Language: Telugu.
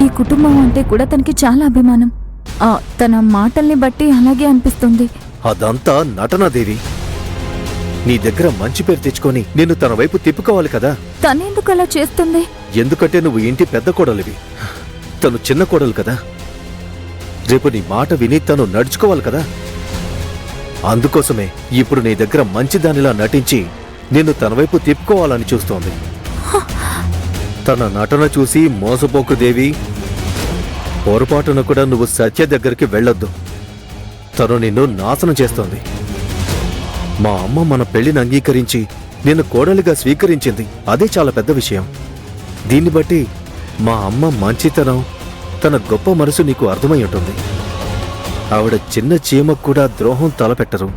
ఈ కుటుంబం అంటే కూడా తనకి చాలా అభిమానం. తన మాటల్ని బట్టి అలాగే అనిపిస్తుంది. అదంతా నటనాదేవి. నీ దగ్గర మంచి పేరు తెచ్చుకొని నిన్ను తన వైపు తిప్పుకోవాలి కదా. తనెందుకు అలా చేస్తుంది? ఎందుకంటే నువ్వు ఇంటి పెద్ద కోడలివి, తను చిన్న కోడలు కదా. రేపు నీ మాట విని తను నడుచుకోవాలి కదా. అందుకోసమే ఇప్పుడు నీ దగ్గర మంచిదానిలా నటించి నిన్ను తన వైపు తిప్పుకోవాలని చూస్తోంది. తన నటన చూసి మోసపోకు దేవి. పొరపాటున కూడా నువ్వు సత్య దగ్గరికి వెళ్ళొద్దు. తను నిన్ను నాశనం చేస్తోంది. మా అమ్మ మన పెళ్లిని అంగీకరించి నిన్ను కోడలిగా స్వీకరించింది. అదే చాలా పెద్ద విషయం. దీన్ని బట్టి మా అమ్మ మంచితనం, తన గొప్ప మనసు నీకు అర్థమై ఉంటుంది. ఆవిడ చిన్న చీమకు కూడా ద్రోహం తలపెట్టరు.